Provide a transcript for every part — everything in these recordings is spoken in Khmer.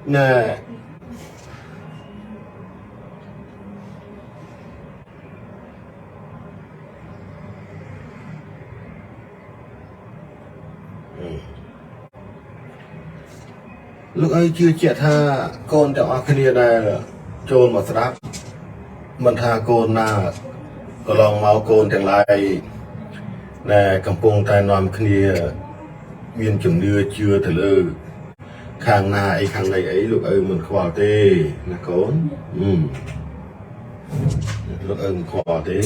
nè lúc ấy chưa chết ha con trong Argentina này trôn mà sắp mình tha con na có lòng máu con chẳng lại nè cầm pông tai nòm kia miền chủng đưa chưa thể lơ khang na ấy khang này ấy lúc ấy mình khoa tê là con lúc ấy mình khoa tê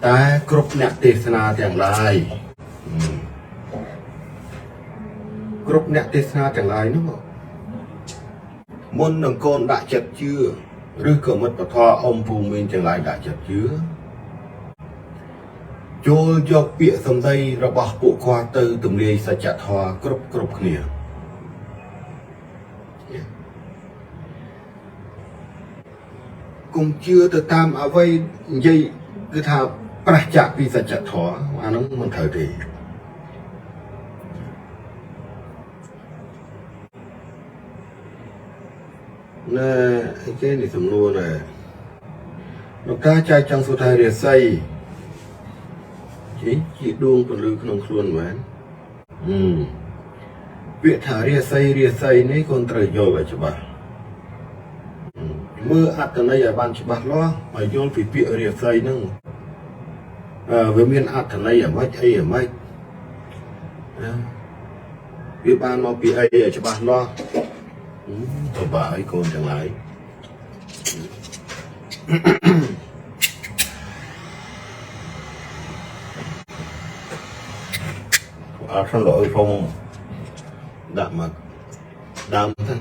ta cướp nhặt tê na chẳng lại cướp nhặt tê na chẳng lại đúng không môn đồng con đã chặt chưa rư cửa mất và thoa ông phù mình chẳng lại đã chặt chưa cho do bịa xong đây ra bỏ bộ khoa tư tùm lê sẽ chặt thoa cướp nè cũng chưa từ tam ở vây dây cứ thà pra chặt vì sẽ chặt thoa mà nó mình thời thì nè cái này sầm luôn này nó cá chai trong số thay để xây chỉ đuông phần lư không luôn mà việc thả rìa xây này còn trời dồi vậy chứ bà mưa ắt từ này ở ban chứ bà lo mà dồn phải bịa rìa xây nữa với miền ắt từ này ở mấy ấy ở mấy biết ban mà bịa ấy ở chứ bà lo tôi bà ấy con chẳng lại xong lỗi phong đạm mà đam thân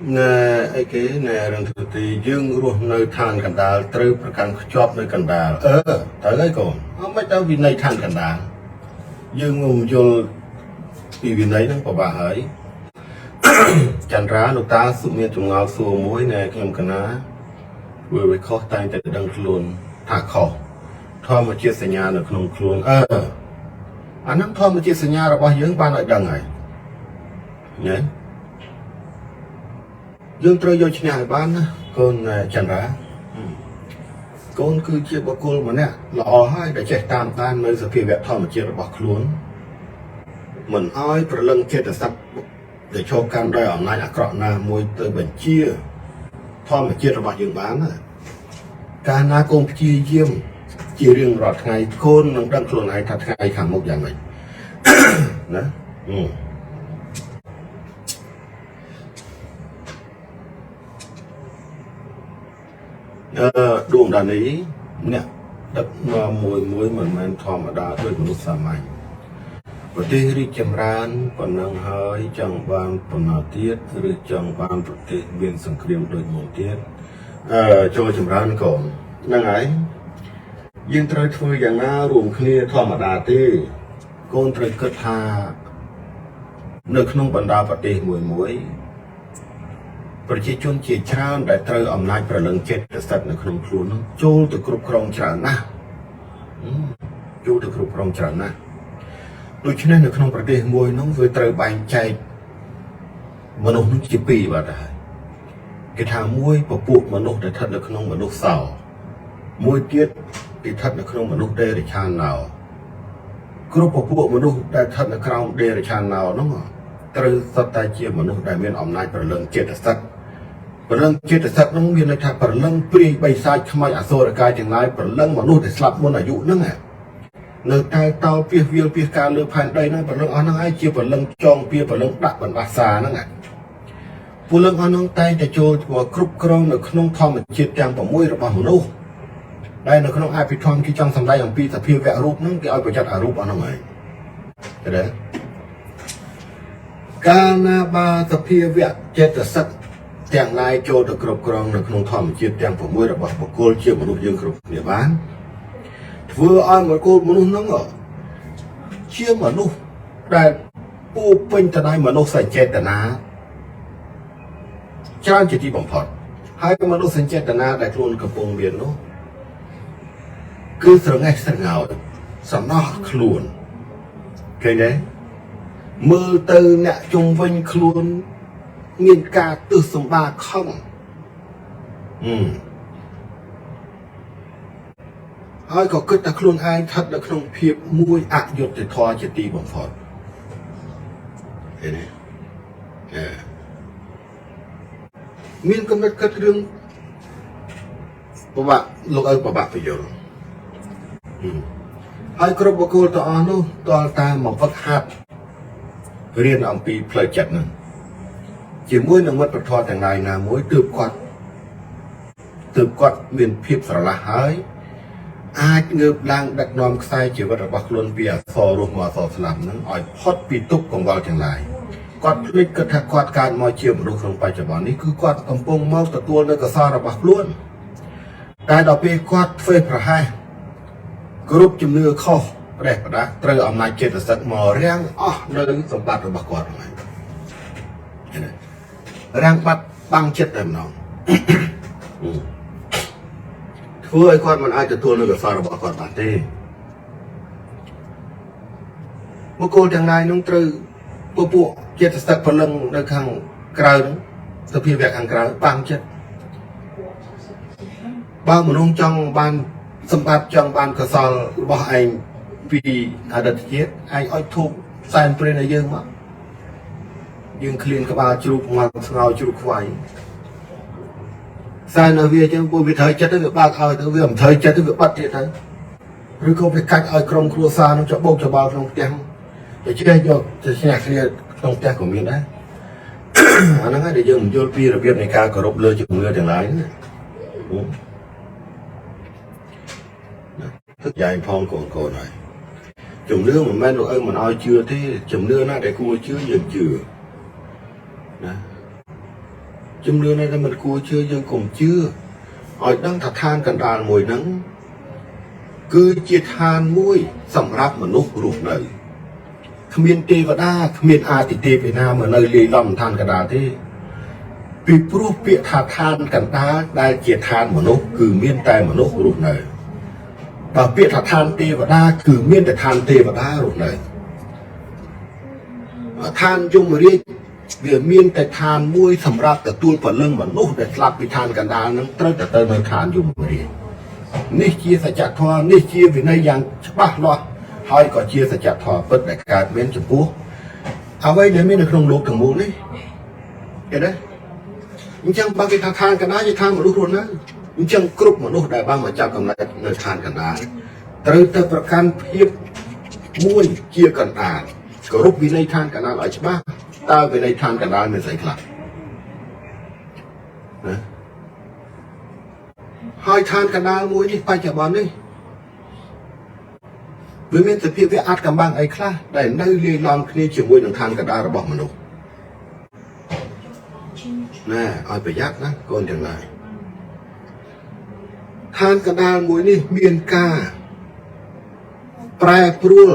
nè ấy cái nè rằng thực thì dương luôn nơi than cành đào từประกัน chọp nơi cành đào tới ấy còn mấy cháu vì này than cành đào dương ngủ vô vì đấy nó có bà ấy chăn rá nó ta sụp miên trùng ngao xua muối nè cái cành ná vừa bị khó tay tại đằng luôn thả khổ thôi mà chia sẻ nhà được không luôn anh nắm thôi mà chia sẻ nhà là bao nhiêu ban lại đằng này nhé dương trời vô nhà bán con chăn rá con cứ chia bao con mà nè lò hai để chạy tam tan nơi sự việc thôi mà chia là bọc luôn mình ai phải lân chia để sắp để cho can đây ở này là cọ na môi tới bệnh chia thôi mà chia là bọc dương bán này can na con chia diêm chia riêng rõ ngày con nó đang luôn này thật ngày khẳng một dạng này đóดวงดานนี้เนี่ยดับมามวยเหมือนมันทอมดาด้วยมนุษย์สมัยประเทศริจำรานปนังหายจังบานปนาเทียหรือจังบานประเทศเวียนสังเครียมโดยมงเทียโจจำรานก่อนนั่งไงยิ่งตระช่วยอย่างน่ารวมเคลียทอมดาตีโกนตระกทาเนื้อขนมบรรดาประเทศมวยประชาชนเชี่ยวชาญได้เตออำนาจประเลิงเจ็ดสัตว์ในขนมครัวนั้นโจลตะกรุบครองจานนะโจลตะกรุบครองจานนะโดยเฉพาะในขนมประเทศมวยน้องเวทเตอร์บางใจมนุษย์นั้นจีปีว่าได้กิจามวยประปุกมนุษย์ได้ทัดในขนมมนุษย์สาวมวยเตี้ยได้ทัดในขนมมนุษย์เดรัจฉานหนาวกรุบประปุกมนุษย์ได้ทัดในขนมเดรัจฉานหนาวน้องตรึสัตย์เชี่ยมนุษย์ได้มีอำนาจประเลิงเจ็ดสัตว์ประเลิงเจตสัตว์นั้นมีในทางประเลิงปรีใบสายขมายอโศกายอย่างไรประเลิงมนุษย์ได้สลับมนอายุนั่งไงในใต้เตาเปียเวียเปียการเลือผ่านใดนั่งประเลิงนั่งไอ้เชี่ยประเลิงจองเปียประเลิงดักบรรดาซานั่งไง ពលឹងអស់នោះតែតែចូលគ្រប់គ្រងនៅក្នុងធម្មជាតិទាំង6របស់មនុស្សដែលនៅក្នុងអភិធម្មគេចង់សម្ដែងអំពីសភាវៈរូបហ្នឹងគេឲ្យប្រយ័ត្នអារូបអស់ហ្នឹងហើយឃើញទេកាលណាបាសភាវៈចេតសិកទាំងឡាយចូលទៅគ្រប់គ្រងនៅក្នុងធម្មជាតិទាំង6របស់បុគ្គលជាមនុស្សយើងគ្រប់គ្នាបានធ្វើឲ្យបុគ្គលមនុស្សហ្នឹងជាមនុស្សដែលពោពេញទៅដោយមនោសញ្ចេតនាច្រើនជាទីបំផុតហើយមនោសញ្ចេតនាដែលខ្លួនកំពុងមាននោះគឺស្រងេះស្រងោចសំណោះខ្លួនឃើញទេមើលទៅអ្នកជុំវិញខ្លួនមានការទិសសម្បាខំហើយក៏គិតថាខ្លួនឯងស្ថិតនៅក្នុងភាពមួយអយុត្តិធម៌ជាទីបំផុតឃើញទេមានកំណត់គិតរឿងពិបាកលោកឲ្យពិបាកបញ្យល់ហើយគ្រប់បុគ្គលទាំងអស់នោះតលតាមមកវឹកហាត់រៀនអំពីផ្លូវចិត្តហ្នឹងជាមួយនឹងមិត្តធម៌ទាំងឡាយណាមួយទើបគាត់មានភាពស្រឡះហើយអាចងើបឡើងដឹកនាំខ្សែជីវិតរបស់ខ្លួនពីអសររស់មកអសរស្លាប់ហ្នឹងឲ្យផុតពីទុក្ខកង្វល់ទាំងឡាយគាត់ភ្លេចគិតថាគាត់កើតមកជាមនុស្សក្នុងបច្ចុប្បន្ននេះគឺគាត់កំពុងមកទទួលនៅកុសលរបស់ខ្លួនតែដល់ពេលគាត់ធ្វើប្រហែសគ្រប់ជំនឿខុសប្រេះប្រដាស់ត្រូវអំណាចចេតសិកមករាំងអស់នៅសម្បត្តិរបស់គាត់ហ្នឹងរាំងបាត់បាំងចិត្តតែម្ដងធ្វើឲ្យគាត់មិនអាចទទួលនៅកុសលរបស់គាត់បានទេបុគ្គលទាំងឡាយនោះត្រូវពួកចិត្តសិកព្រលឹងនៅខាងក្រៅសភាវៈខាងក្រៅបាំងចិត្តបើមនុស្សចង់បានសម្បត្តិចង់បានកុសលរបស់ឯងពីអតីតជាតិឯងឲ្យធូបសែនព្រេនឲ្យយើងមកយើងឃ្លានក្បាលជ្រូកមកស្ងោជ្រូកខ្វៃសែនឲ្យវាចឹងពួកវាត្រូវចិត្តទៅវាបើកឲ្យទៅវាមិនត្រូវចិត្តទៅវាបាត់ទៀតទៅឬក៏វាកាច់ឲ្យក្រុមគ្រួសារនឹងច្បោកច្បល់ក្នុងផ្ទះតែចេះយកទៅឈ្នះគ្នាក្នុងផ្ទះក៏មានដែរអាហ្នឹងហើយដែលយើងមិនយល់ពីរបៀបនៃការគោរពលើជំនឿទាំងឡាយណាទឹកយ៉ែងផងកូនហើយជំនឿមិនមែនលោកឪមិនឲ្យជឿទេជំនឿណាដែលគួរជឿយើងជឿណាជំនឿណាដែលមិនគួរជឿយើងកុំជឿឲ្យដឹងថាឋានកណ្ដាលមួយហ្នឹងគឺជាឋានមួយសម្រាប់មនុស្សរស់នៅគ្មានទេវតាគ្មានអាទិទេពឯណាមកនៅលាយឡំឋានកណ្ដាលទេពីព្រោះពាក្យថាឋានកណ្ដាលដែលជាឋានមនុស្សគឺមានតែមនុស្សរស់នៅបើពាក្យថាឋានទេវតាគឺមានតែឋានទេវតារស់នៅឋានយមរាជវាមានតែឋានមួយសម្រាប់ទទួលពលឹងមនុស្សដែលស្លាប់ពីឋានកណ្ដាលនឹងត្រូវតែទៅនៅឋានយមរាជនេះជាសច្ចធម៌នេះជាវិន័យយ៉ាងច្បាស់លាស់ហើយក៏ជាសច្ចធម៌ពិតដែលកើតមានចំពោះអ្វីដែលមាននៅក្នុងលោកទាំងមូលនេះឃើញទេអញ្ចឹងបើគេថាឋានកណ្ដាលជាឋានមនុស្សរស់នៅអញ្ចឹងគ្រប់មនុស្សដែលបានមកចាប់កំណើតនៅឋានកណ្ដាលត្រូវទៅប្រកាន់ភាពមួយជាកណ្ដាលគោរពវិន័យឋានកណ្ដាលឲ្យច្បាស់តើវិន័យឋានកណ្ដាលមានស្អីខ្លះណាហើយឋានកណ្ដាលមួយនេះបច្ចុប្បន្ននេះវាមានសភាវៈអាចកំបាំងអីខ្លះដែលនៅលាយឡំគ្នាជាមួយនឹងឋានកណ្ដាលរបស់មនុស្សណែឲ្យប្រយ័ត្នណាកូនទាំងឡាយឋានកណ្ដាលមួយនេះមានការប្រែប្រួល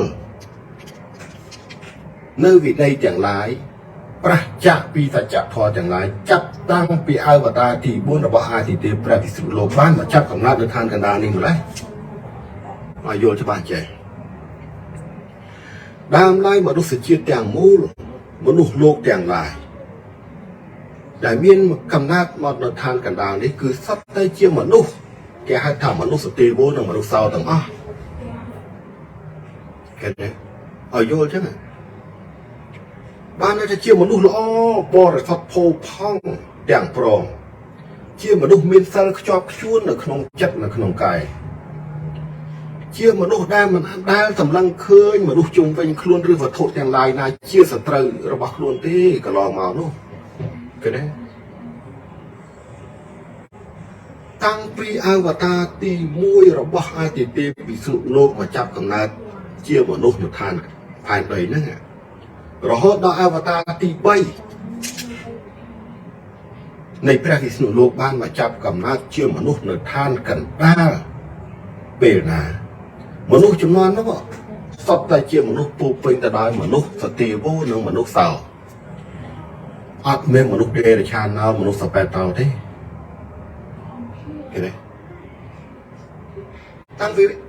នៅវិន័យទាំងឡាយប្រះចាក់ពីសច្ចធម៌ទាំងឡាយចាប់តាំងពីអវតារទី4របស់អាទិទេពព្រះវិស្ណុលោកបានមកចាប់កំណើតនៅឋានកណ្ដាលនេះម្ល៉េះឲ្យយល់ច្បាស់ចេះដើមឡើយមនុស្សជាតិទាំងមូលមនុស្សលោកទាំងឡាយដែលមានកំណើតមកនៅឋានកណ្ដាលនេះគឺសុទ្ធតែជាមនុស្សគេហៅថាមនុស្សទេវនិងមនុស្សសោទាំងអស់គេឲ្យយល់ចឹងបានតែជាមនុស្សល្អបរិសុទ្ធផូរផង់ទាំងព្រមជាមនុស្សមានសិលខ្ជាប់ខ្ជួននៅក្នុងចិត្តនៅក្នុងកាយជាមនុស្សដែលមិនដែលសម្លឹងឃើញមនុស្សជុំវិញខ្លួនឬវត្ថុទាំងឡាយណាជាសត្រូវរបស់ខ្លួនទេកន្លងមកនោះគេណា តាំងពីអវតារទី1របស់អាទិទេពវិសុលោកមកចាប់កំណើតជាមនុស្សនៅឋានផែនដីហ្នឹងរហូតដល់អវតារទី3នៃព្រះវិស្ណុលោកបានមកចាប់កំណើតជាមនុស្សនៅឋានកណ្ដាលពេលណាមនុស្សចំនួននោះសុទ្ធតែជាមនុស្សពោពេញទៅដោយមនុស្សសតិវោនិងមនុស្សសោអត់មានមនុស្សដេរឆានណោមនុស្សសបែតោទេឃើញទេ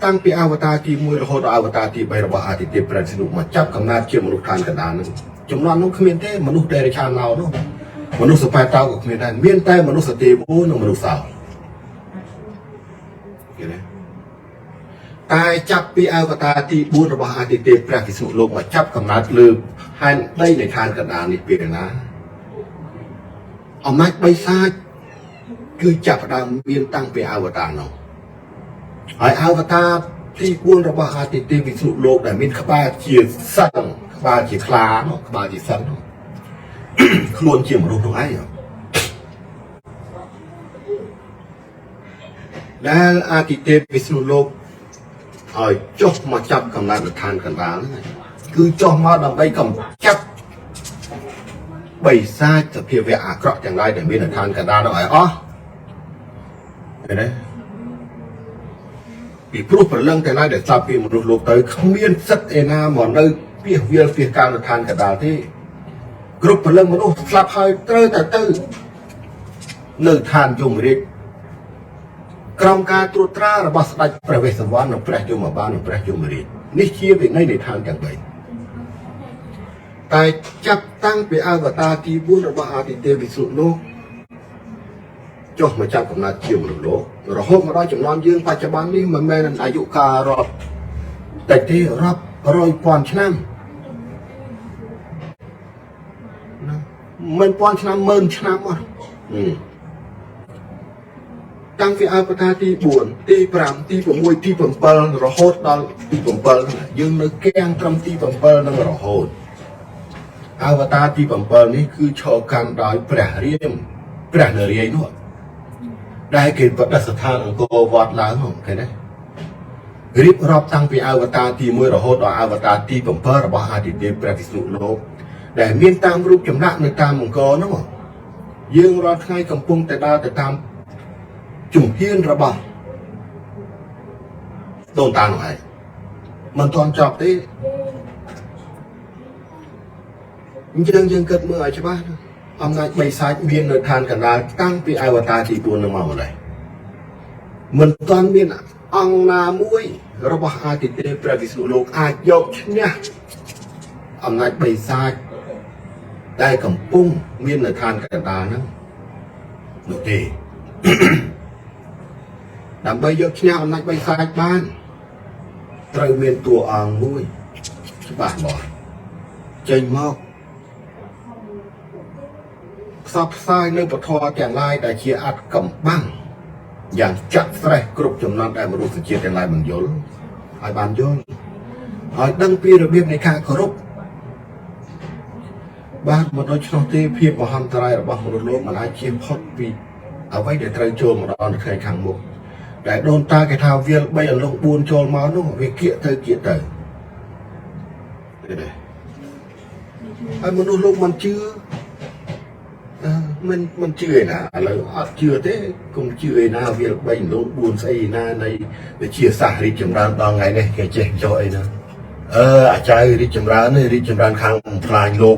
តាំងពីអវតារទី1រហូតដល់អវតារទី3របស់អាទិទេពព្រះវិស្ណុមកចាប់កំណើតជាមនុស្សឋានកណ្ដាលនឹងចំនួននោះគ្មានទេមនុស្សដេរឆានណោនោះមនុស្សសបែតោក៏គ្មានដែរមានតែមនុស្សសតិវោនិងមនុស្សសោឃើញទេតែចាប់ពីអវតារទី4របស់អាទិទេពព្រះវិស្ណុលោកមកចាប់កំណើតលើហែនដីនៃឋានកណ្ដាលនេះពេលណាអំណាចបិសាចគឺចាប់ផ្ដើមមានតាំងពីអវតារនោះហើយអវតារទី4របស់អាទិទេពវិស្ណុលោកដែលមានក្បាលជាសិនក្បាលជាខ្លានោះក្បាលជាសិនខ្លួនជាមនុស្សនោះឯងដែលអាទិទេពវិស្ណុលោកឲ្យចុះមកចាប់កំណើតឋានកណ្ដាលហ្នឹងគឺចុះមកដើម្បីកម្ចាត់បិសាចសភាវៈអាក្រក់ទាំងឡាយដែលមាននៅឋានកណ្ដាលនោះឲ្យអស់ឃើញទេពីព្រោះព្រលឹងទាំងឡាយដែលស្លាប់ពីមនុស្សលោកទៅគ្មានសិទ្ធិឯណាមកនៅពីវាលពីកាលនៅឋានកណ្ដាលទេគ្រប់ព្រលឹងមនុស្សស្លាប់ហើយត្រូវតែទៅនៅឋានយមរាជក្រោមការត្រួតត្រារបស់ស្ដេចព្រះវេស្សវណ្ណនិងព្រះយមបាលនិងព្រះយមរាជនេះជាវិន័យនៃឋានទាំង3តែចាប់តាំងពីអវតារទី4របស់អាទិទេពវិស្ណុលោកចុះមកចាប់កំណើតជាមនុស្សលោករហូតមកដល់ចំនួនយើងបច្ចុប្បន្ននេះមិនមែនអាយុកាលរាប់តែទេរាប់រយពាន់ឆ្នាំណាមិនពាន់ឆ្នាំម៉ឺនឆ្នាំអត់តាំងពីអវតារទី4ទី5ទី6ទី7រហូតដល់ទី7យើងនៅគាំងត្រឹមទី7នឹងរហូតអវតារទី7នេះគឺឈរកាន់ដោយព្រះរាមព្រះនរាយណ៍នោះដែលគេបដិស្ថានអង្គរវត្តឡើងហ្នឹងឃើញទេរៀបរាប់តាំងពីអវតារទី1រហូតដល់អវតារទី7របស់អាទិទេពព្រះវិស្ណុលោកដែលមានតាមរូបចម្លាក់នៅតាមអង្គរហ្នឹងយើងរាល់ថ្ងៃកំពុងតែដើរទៅតាមជំហានរបស់ដូនតានោះឯងមិនទាន់ចប់ទេអញ្ចឹងយើងគិតមើលឲ្យច្បាស់អំណាចបិសាចមាននៅឋានកណ្ដាលតាំងពីអវតារទី4នឹងមកម្ល៉េះមិនទាន់មានអង្គណាមួយរបស់អាទិទេពព្រះវិស្ណុលោកអាចយកឈ្នះអំណាចបិសាចដែលកំពុងមាននៅឋានកណ្ដាលហ្នឹងនោះទេដើម្បីយកឈ្នះអំណាចបិសាចបានត្រូវមានតួអង្គមួយច្បាស់លាស់ចេញមកផ្សព្វផ្សាយនៅពធទាំងឡាយដែលជាអត្តកម្បាំងយ៉ាងចាក់ស្រេះគ្រប់ចំណត់ដែលមនុស្សជាតិទាំងឡាយមិនយល់ឲ្យបានយល់ឲ្យដឹងពីរបៀបនៃការគោរពបាទមកដល់ឆ្លោះទេភាពមហន្តរាយរបស់មនុស្សលោកមិនអាចជៀសផុតពីអ្វីដែលត្រូវចូលមកដល់ថ្ងៃខាងមុខដែលដូនតាគេថាវាល3អន្លង់4ចូលមកនោះវាគៀកទៅទេហើយមនុស្សលោកមិនជឿមិនជឿឯណាឥឡូវអត់ជឿទេកុំជឿឯណាវាល3អន្លង់4ស្អីណានៃវិជាសាស្ត្ររីកចម្រើនដល់ថ្ងៃនេះគេចេះយកអីណាអាចารย์រីកចម្រើននេះរីកចម្រើនខាងផ្លាញលោក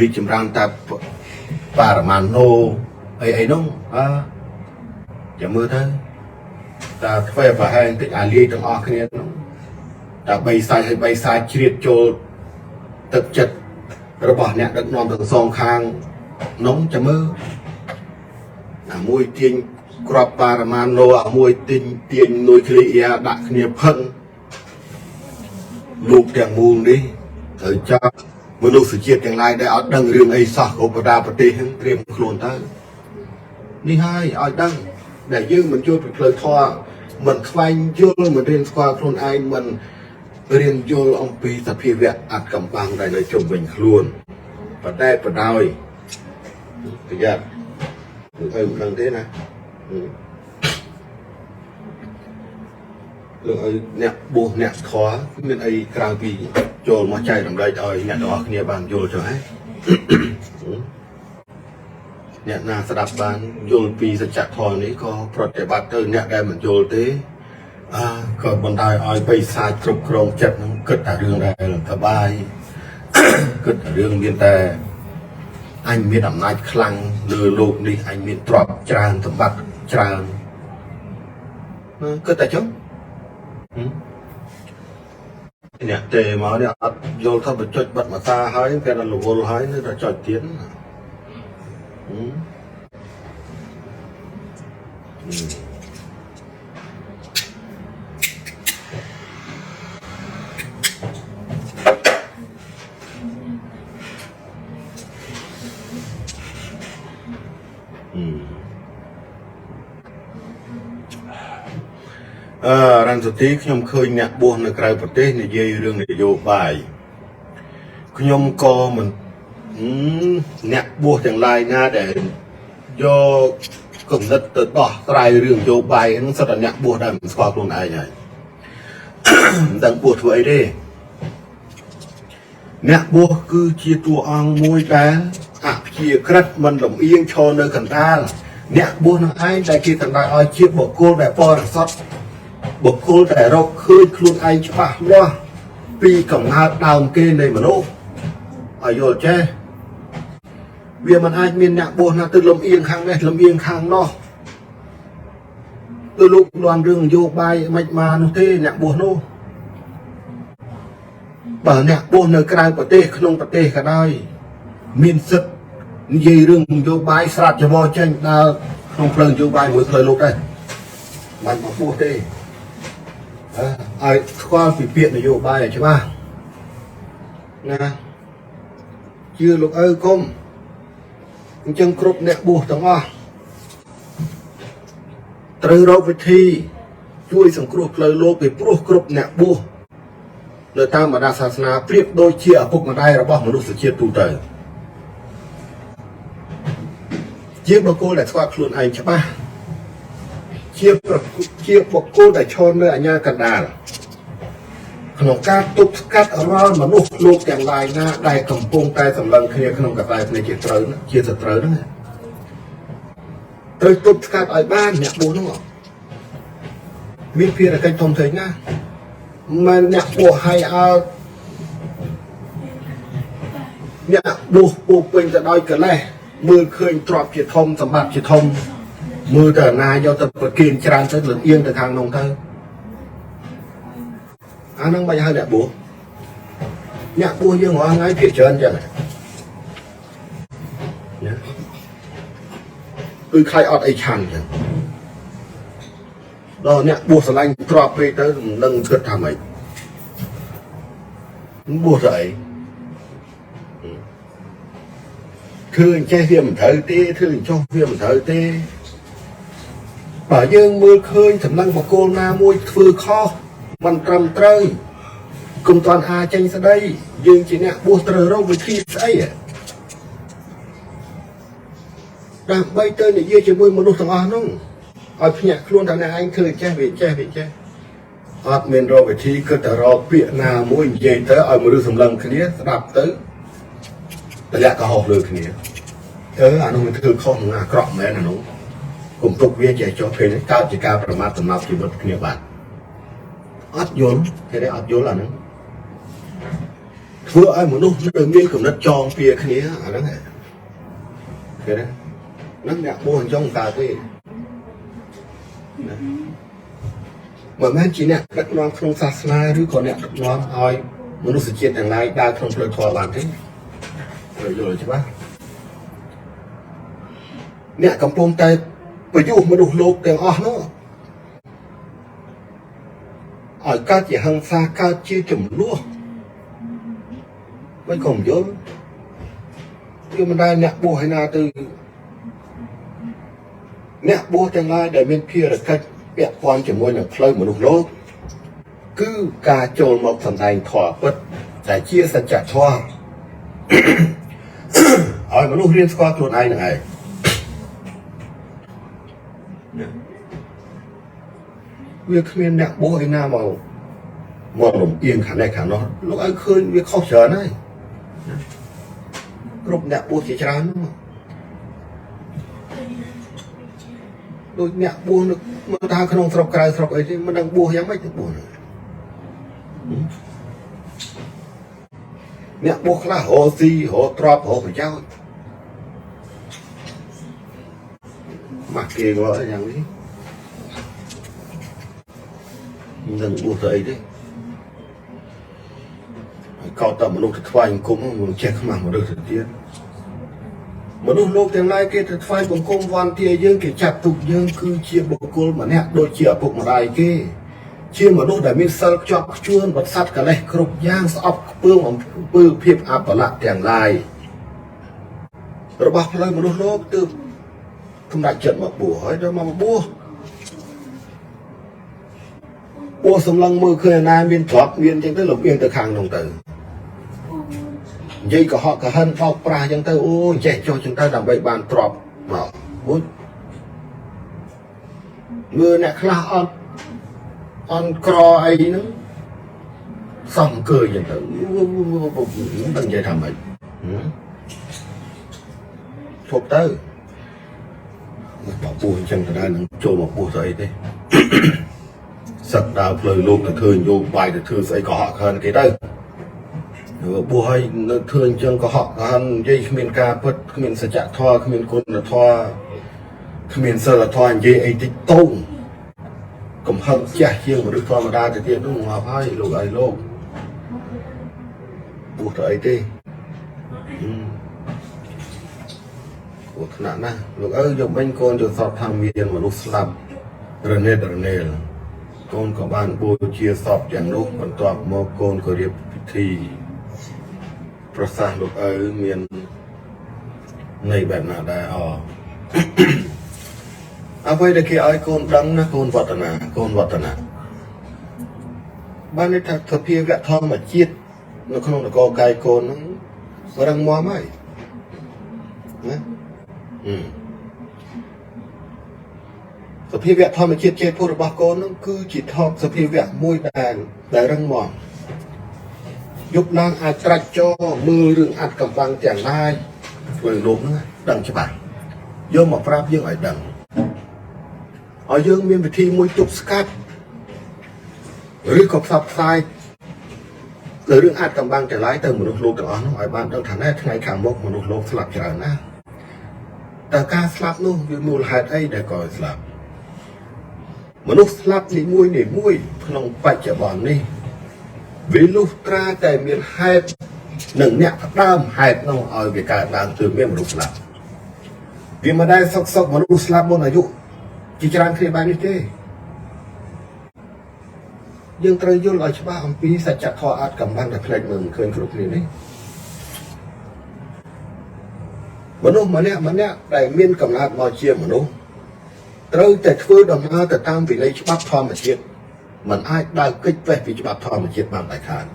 រីកចម្រើនតែបរមាណូអីនោះចាំមើលទៅតែធ្វើប្រហែលបន្តិចអាលាយទាំងអស់គ្នានោះតែបីសាច់ឲ្យបីសាច់ជ្រៀតចូលទឹកចិត្តរបស់អ្នកដឹកនាំទាំងសងខាងនោះចាំមើលអាមួយទាញក្របបារមាណូអាមួយទាញនុយក្លេអ៊ែរដាក់គ្នាផឹងលោកទាំងមូលនេះត្រូវចាប់មនុស្សជាតិទាំងឡាយដែលអត់ដឹងរឿងអីសោះគ្រប់បណ្ដាប្រទេសហ្នឹងត្រៀមខ្លួនទៅនេះហើយឲ្យដឹងដែលយើងមិនយល់ពីផ្លូវធម៌មិនខ្វែងយល់មិនរៀនស្គាល់ខ្លួនឯងមិនរៀនយល់អំពីសភាវៈអត្តកម្បាំងដែលនៅជុំវិញខ្លួនប៉ុន្តែបដ ாய் ប្រយ័ត្នមិនអីមិនដឹងទេណា lượng ấy nẹt buộc nẹt khó nên ấy càng vì trồn mà chạy làm đây rồi nẹt đó kia bàn trồn cho ấy nẹt nào sẽ đập bàn trồn vì sẽ chặt thò này có project bắt từ nẹt đây mình trồn thế còn bọn đại ai bay xa trục krong chặt nó cất cả đường đây là cả bài cất cả đường miền tây anh miền ẩm nai khăng lừa lụt đi anh miền trọt tràn thầm bạc tràn cất tại chỗ nè tề mà đi vô thao bị chọi bật mà ta hái cái là lục vô hái nó là chọi tiến rằng thực tế nhom khơi nhặt buồn ở cái vật tế này dây đường để vô bài nhom co mình nhặt buồn chẳng lại nha để do cùng đất tự bỏ cái đường vô bài nó sẽ là nhặt buồn đang qua luôn ai vậy đang buồn vậy đi nhặt buồn cứ chia tua ăn môi cá chia cắt mình đồng yên cho nơi cần ta nhặt buồn ai đại kia cần ta ai chia bộ cô để po là sót bộ cô để rau khơi luôn anh chả lo vì cổng hạt đào kê này mà nô ở vô che vì mình ai miền nhạc buồn là từ lâm yên khang này lâm yên khang no từ lúc đoàn đường vô bài mạch mà nó thế nhạc buồn nô bảo nhạc buồn nơi cái bờ tê không bờ tê cả đây miền sức gì đường vô bài sạt cho bò trên không phơi vô bài mỗi thời lúc đây mình bảo buồn tê ai qua bị biện là vô bài chứ ba nè chưa lúc ơi công chân cướp nẹt buộc tao à từ đâu về thi chui sang cướp lời lô về pro cướp nẹt buộc lời ta mà đa sản na priệp đôi chia phục mà đây là bao một sự chia tụ trời chia bao cô lại qua luôn anh chứ ba chia bộ cô để cho nơi anh nha cần đà khổng ca tục cắt ở đó mà lúc chẳng lại na đại cầm pung tay sầm lần kia khổng cả tay này chia trời đó tới tục cắt ở ban nhạc bố đúng không miễn phí là kênh thông thấy nha mà nhạc bố hay nhạc bố quên ra đôi cái này mưa khơi trọp chỉ thông sầm bạc chỉ thông mưa trở na do tập vật kiên tràn tới lượng yên từ thằng nông thơ anh đang bay hơi đẹp bố nhạc bố dương hóa ngay phía trên chẳng tôi khai ọt ấy chẳng chẳng đó nhạc bố sẵn anh trọp về tới nâng cất thảm ấy bố dậy thương che viêm thở tê thương cho viêm thở tê bảo dương mưa khơi thầm năng vào cô na môi phư kho bằng trầm trơi cùng toàn hà tranh ra đây dương chỉ nè buộc trời đâu với khi xây đang bay tới để dưa chỉ môi một đôi thằng ăn không ở phía nhạc luôn thằng này anh khơi che về hạt miền rồi với khi cơ thể rồi bịa nào môi dây tới ở một đôi thằng lần cái này đạp tới để lại cả hộp lừa cái này anh không thư không cọp mẹ là nó cùng tục viên chạy cho thuê cao chỉ caoประมาณสำหรับชีวิตเนี่ยบ้านอัดโยนแค่ได้อัดโยนlà nó vừa ai muốn nó đừng nghiêng cầm đất tròn phía cái này đó này cái đấy nó nhạc buồn trong cà phê mà mấy chị nè đất non không xa xaឬក៏អ្នកដឹកនាំឲ្យមនុស្សជាតិទាំងឡាយដើរក្នុងផ្លូវធម៌បានទេយល់ច្បាស់អ្នកកំពុងតែประยุกต์មនុស្សលោកទាំងអស់នោះឲ្យកើតជាហិង្សាកើតជាចំនួនមិនក៏មិនយល់មិនដែរអ្នកបួសឯណាទៅអ្នកបួសទាំងឡាយដែលមានភារកិច្ចពាក់ព័ន្ធជាមួយនឹងផ្លូវមនុស្សលោកគឺការចូលមកសម្ដែងធម៌ពិតដែលជាសច្ចធម៌ឲ្យមនុស្សរៀនស្គាល់ខ្លួនឯងនឹងឯង វាគ្មានអ្នកបោះឯណាមកលំអៀងខាងនេះខាងនោះលោកឲ្យឃើញវាខុសច្រើនហើយគ្រប់អ្នកបោះជាច្រើនហ្នឹងដូចអ្នកបួសនឹកមើលថាក្នុងស្រុកក្រៅស្រុកអីទេមិនដឹងបួសយ៉ាងម៉េចទៅបួសអ្នកបួសខ្លះរកស៊ីរកទ្រព្យរកប្រយោជន៍មកគេក៏យ៉ាងនេះមិនដឹងបួសទៅអីទេហើយកោតតែមនុស្សទៅថ្វាយបង្គំមិនចេះខ្មាស់មនុស្សទៅទៀតមនុស្សលោកទាំងឡាយគេទៅថ្វាយបង្គំវន្ទាយើងគេចាត់ទុកយើងគឺជាបុគ្គលម្នាក់ដូចជាឪពុកម្ដាយគេជាមនុស្សដែលមានសិលខ្ជាប់ខ្ជួនបិទសត្វកលេសគ្រប់យ៉ាងស្អប់ខ្ពើមអំពើភាពអបលៈទាំងឡាយរបស់ផ្លូវមនុស្សលោកទើបសម្រាប់ចិត្តមកបួសហើយដល់មកបួសសម្លឹងមើលឃើញណាមានទ្រព្យមានអញ្ចឹងទៅលំអៀងទៅខាងនោះទៅនិយាយកុហកកហិនបោកប្រាស់អញ្ចឹងទៅអូចេះចុះអញ្ចឹងទៅដើម្បីបានទ្រព្យមកអូមើលអ្នកខ្លះអន់ក្រអីហ្នឹងសំកើអញ្ចឹងទៅមិននិយាយថាម៉េចឈប់ទៅមកពោះអញ្ចឹងទៅដែរនឹងចូលមកពោះស្អីទេសឹកដើរផ្លូវលោកទៅឃើញយកបាយទៅធ្វើស្អីកុហកកហិនគេទៅបួសឲ្យនៅធ្វើអញ្ចឹងកុហកកហិននិយាយគ្មានការពិតគ្មានសច្ចធម៌គ្មានគុណធម៌គ្មានសិលធម៌និយាយអីតិចតូចកំហឹងចាស់ជាងមនុស្សធម្មតាទៅទៀតនោះមកហើយលោកឲ្យលោកបួសទៅអីទេអូថ្នាក់ណាស់លោកអើយកមិញកូនទៅសពថាមានមនុស្សស្លាប់រនេតរនេលកូនក៏បានបូជាសពយ៉ាងនោះបន្ទាប់មកកូនក៏រៀបពិធីប្រសាសន៍លោកឪមាននៃបែបណាដែរអ្វីដែលគេឲ្យកូនដឹងណាកូនវឌ្ឍនាបានន័យថាសភាវៈធម្មជាតិនៅក្នុងនគរកាយកូនហ្នឹងរឹងមាំហើយណាសភាវៈធម្មជាតិចេតពុទ្ធរបស់កូនហ្នឹងគឺជាថោកសភាវៈមួយដែលរឹងមាំយប់ឡើងអាចត្រាច់ចោមើលរឿងអាត់កំបាំងទាំងឡាយធ្វើលោកហ្នឹងដឹងច្បាស់យកមកប្រាប់យើងឲ្យដឹងឲ្យយើងមានវិធីមួយទប់ស្កាត់ឬក៏ផ្សព្វផ្សាយលើរឿងអាត់កំបាំងទាំងឡាយទៅមនុស្សលោកទាំងអស់នោះឲ្យបានដឹងថាថ្ងៃខាងមុខមនុស្សលោកស្លាប់ច្រើនណាស់តើការស្លាប់នោះវាមូលហេតុអីដែលក៏ស្លាប់មនុស្សស្លាប់នីមួយក្នុងបច្ចុប្បន្ននេះវាលុះត្រាតែមានហេតុនិងអ្នកផ្ដើមហេតុនោះឲ្យវាកើតឡើងទើបមានមនុស្សស្លាប់វាមិនដែលសុកមនុស្សស្លាប់មុនអាយុជាច្រើនគ្នាបែបនេះទេយើងត្រូវយល់ឲ្យច្បាស់អំពីសច្ចធម៌អាចកំបាំងតែផ្លេចមើលមិនឃើញគ្រប់គ្នានេះមនុស្សម្នាក់ដែលមានកំណើតមកជាមនុស្សត្រូវតែធ្វើដំណើរទៅតាមវិន័យច្បាប់ធម្មជាតិមិនអាចដើរគេចវេះពីច្បាប់ធម្មជាតិបានតែខាន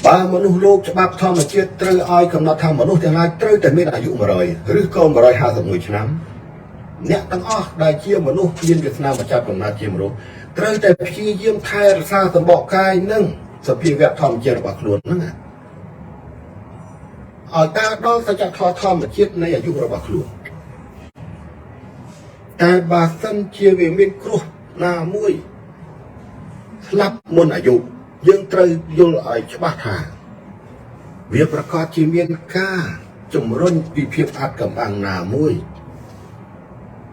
បើមនុស្សលោកច្បាប់ធម្មជាតិត្រូវឲ្យកំណត់ថាមនុស្សទាំងឡាយត្រូវតែមានអាយុ100ឬក៏151ឆ្នាំអ្នកទាំងអស់ដែលជាមនុស្សមានវាសនាមកចាប់កំណត់ជាមនុស្សត្រូវតែព្យាយាមថែរក្សាសម្បកកាយនិងសភាវៈធម្មជាតិរបស់ខ្លួនហ្នឹងឲ្យតាមដល់សច្ចធម៌ធម្មជាតិនៃអាយុរបស់ខ្លួនតែបើសិនជាវាមានគ្រោះណាមួយស្លាប់មុនអាយុយើងត្រូវយល់ឲ្យច្បាស់ថាវាប្រកាសជាមានការជំរុញពីភាពអាត់កំបាំងណាមួយ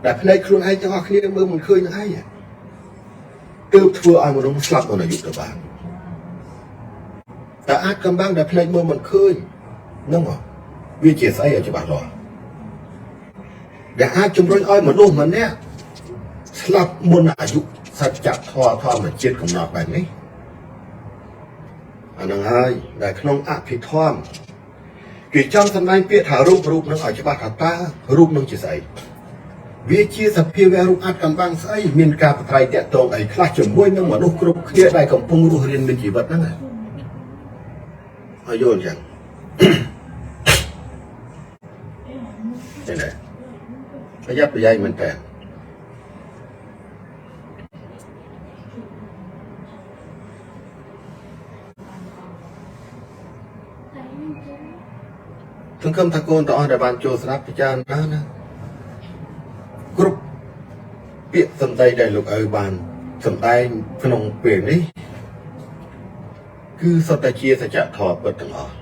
តែផ្នែកខ្លួនឯងទាំងអស់គ្នាមើលមិនឃើញនឹងឯងទើបធ្វើឲ្យមនុស្សស្លាប់មុនអាយុទៅបានតែអាចកំបាំងដែលផ្នែកមើលមិនឃើញហ្នឹងវាជាស្អីឲ្យច្បាស់លាស់ដែលអាចជំរុញឲ្យមនុស្សម្នាក់ស្លាប់មុនអាយុសច្ចធម៌ធម្មជាតិកំណត់បែបនេះអានឹងហើយដែលក្នុងអភិធម្មគេចង់សម្ដែងពាក្យថារូបនឹងឲ្យច្បាស់ថាតើរូបនឹងជាស្អីវាជាសភាវៈរូបអាចកំបាំងស្អីមានការប្រត្រៃតាក់ទងអីខ្លះជាមួយនឹងមនុស្សគ្រប់គ្នាដែលកំពុងរស់រានមានជីវិតហ្នឹងហើយយល់ចឹងនេះប្រយ័ត្នប្រយែងមែនតើ សង្ឃឹមថាកូនទាំងអស់ដែលបានចូលស្ដាប់ពិចារណាណាគ្រប់ពាក្យសម្ដីដែលលោកឪបានសម្ដែងក្នុងពេលនេះគឺសុទ្ធតែជាសច្ចធម៌ពិតទាំងអស់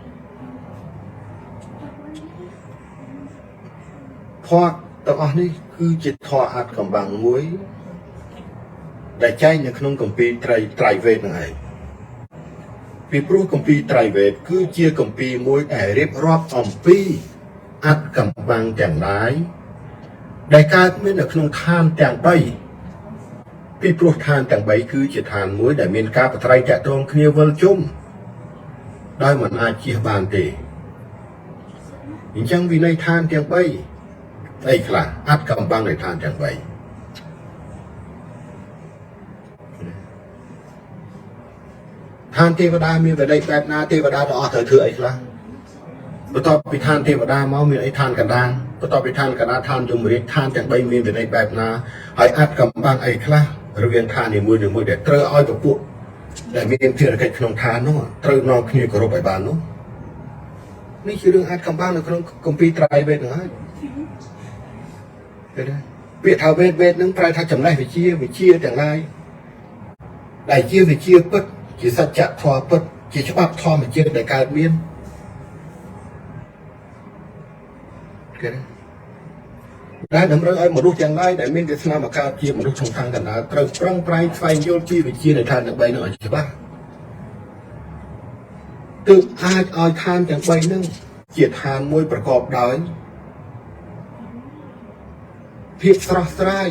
ធម៌ទាំងអស់នេះគឺជាធម៌អាត់កំបាំងមួយដែលចែងនៅក្នុងគម្ពីរត្រៃវេទនឹងឯងពីព្រោះគម្ពីរត្រៃវេទគឺជាគម្ពីរមួយដែលរៀបរាប់អំពីអាត់កំបាំងទាំងឡាយដែលកើតមាននៅក្នុងឋានទាំង3ពីព្រោះឋានទាំង3គឺជាឋានមួយដែលមានការបត្រៃតាក់ទងគ្នាវិលជុំដោយមិនអាចជៀសបានទេអញ្ចឹងវិន័យឋានទាំង3ស្អីខ្លះអាត់កំបាំងនៃឋានទាំង3ឋានទេវតាមានវិន័យបែបណាទេវតាទាំងអស់ត្រូវធ្វើអីខ្លះបន្ទាប់ពីឋានទេវតាមកមានអីឋានកណ្ដាលបន្ទាប់ពីឋានកណ្ដាលឋានយមរាជឋានទាំង3មានវិន័យបែបណាហើយអាត់កំបាំងអីខ្លះរវាងឋាននីមួយៗដែលត្រូវឲ្យពពួកដែលមានភារកិច្ចក្នុងឋាននោះត្រូវនាំគ្នាគោរពឲ្យបាននោះនេះជារឿងអាត់កំបាំងនៅក្នុងគម្ពីរត្រៃវេទហ្នឹងហើយឃើញទេពាក្យថាវេទហ្នឹងប្រែថាចំណេះវិជ្ជាទាំងឡាយដែលជាវិជ្ជាពិតជាសច្ចធម៌ពិតជាច្បាប់ធម្មជាតិដែលកើតមានឃើញទេដែលតម្រូវឲ្យមនុស្សទាំងឡាយដែលមានវាសនាមកកើតជាមនុស្សក្នុងឋានកណ្ដាលត្រូវប្រឹងប្រែងស្វែងយល់ពីវិជ្ជានៃឋានទាំង3នោះឲ្យច្បាស់ទើបអាចឲ្យឋានទាំង3ហ្នឹងជាឋានមួយប្រកបដោយភាពស្រស់ស្រាយ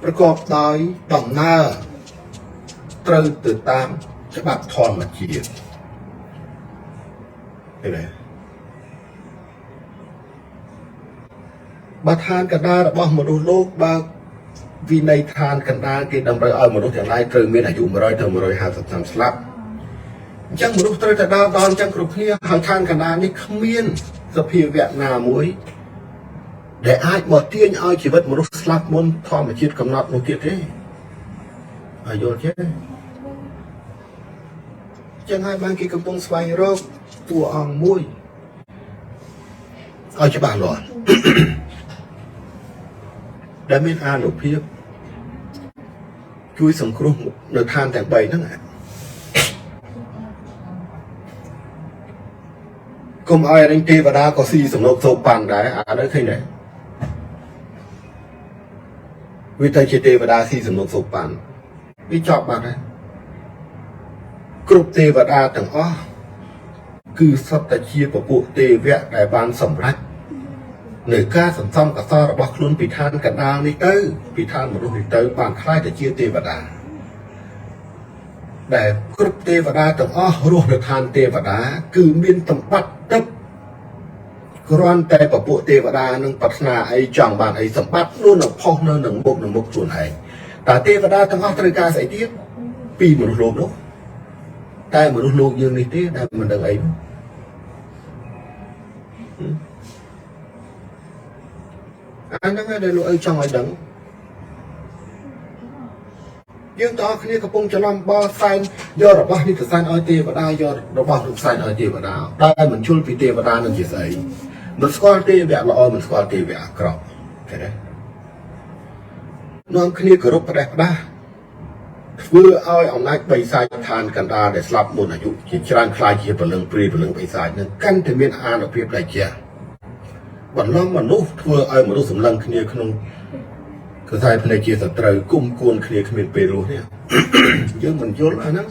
ប្រកបដោយដំណើរត្រូវទៅតាមច្បាប់ធម្មជាតិឃើញទេបើឋានកណ្ដាលរបស់មនុស្សលោកបើវិន័យឋានកណ្ដាលគេតម្រូវឲ្យមនុស្សទាំងឡាយត្រូវមានអាយុ100ទៅ150ឆ្នាំស្លាប់អញ្ចឹងមនុស្សត្រូវតែដល់អញ្ចឹងគ្រប់គ្នាហើយឋានកណ្ដាលនេះគ្មានសភាវៈណាមួយដែលអាចមកទាញឲ្យជីវិតមនុស្សស្លាប់មុនធម្មជាតិកំណត់នោះទៀតទេឲ្យយល់ទេចឹងហើយបានគេកំពុងស្វែងរកតួអង្គមួយឲ្យច្បាស់លាស់ដែលមានអានុភាពជួយសង្គ្រោះនៅឋានទាំង3ហ្នឹងកុំឲ្យរែងទេវតាក៏ស៊ីសំណុកសោកប៉ាន់ដែរអានោះឃើញដែរវាទៅជាទេវតាស៊ីសំណុកសោកប៉ាន់វាចប់បាត់ហើយគ្រប់ទេវតាទាំងអស់គឺសុទ្ធតែជាពពួកទេវៈដែលបានសម្រេចនៅការសន្សំកសលរបស់ខ្លួនពីឋានកណ្ដាលនេះទៅពីឋានមនុស្សនេះទៅបានខ្លាយទៅជាទេវតាដែលគ្រប់ទេវតាទាំងអស់រស់នៅឋានទេវតាគឺមានសម្បត្តិទឹកគ្រាន់តែពពួកទេវតានឹងប្រាថ្នាអីចង់បានអីសម្បត្តិនោះនឹងផុសនៅនឹងមុខខ្លួនឯងតើទេវតាទាំងអស់ត្រូវការស្អីទៀតពីមនុស្សលោកនោះតែមនុស្សលោកយើងនេះទេដែលមិនដឹងអីអាហ្នឹងដែលលោកឪចង់ឲ្យដឹងយើងតើគ្នាកំពុងច្រឡំបល់សែនយករបស់នេះទៅសែនឲ្យទេវតាយករបស់នោះសែនឲ្យទេវតាតែមិនជល់ពីទេវតានឹងជាស្អីមិនស្គាល់ទេវៈល្អមិនស្គាល់ទេវៈអាក្រក់ឃើញទេនាំគ្នាគោរពផ្ដេសផ្ដាសធ្វើឲ្យអំណាចបិសាចឋានកណ្ដាលដែលស្លាប់មុនអាយុជាច្រើនខ្លាយជាព្រលឹងព្រាយព្រលឹងបិសាចនឹងកាន់តែមានអានុភាពដែលជាបន្លំមនុស្សធ្វើឲ្យមនុស្សសម្លឹងគ្នាក្នុងខ្សែភ្នែកជាសត្រូវគុំគួនគ្នាគ្មានពេលរស់នេះយើងមិនយល់អាហ្នឹង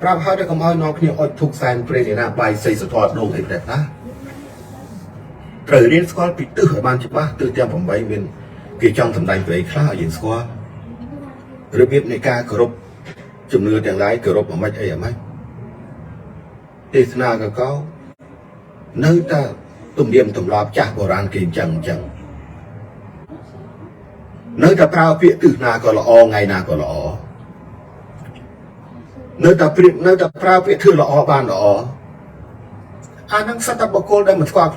ប្រាប់ឲ្យតែកុំឲ្យនាំគ្នាអុជធុកសែនព្រេនណាបាយសីសធរដងអីប្រែណាត្រូវរៀនស្គាល់ពីទិសឲ្យបានច្បាស់ទិសទាំង8មានគេចង់សម្ដែងទៅអីខ្លះឲ្យយើងស្គាល់របៀបនៃការគោរពជំនឿទាំងឡាយគោរពអាម៉េចអីអាម៉េចទេសនាកកោនៅតែទំនៀមទម្លាប់ចាស់បុរាណគេអញ្ចឹងនៅតែប្រើពាក្យទិសណាក៏ល្អថ្ងៃណាក៏ល្អនៅតែប្រើពាក្យធ្វើល្អបានល្អអានឹងសត្វបុគ្គលដែលមិនស្គាល់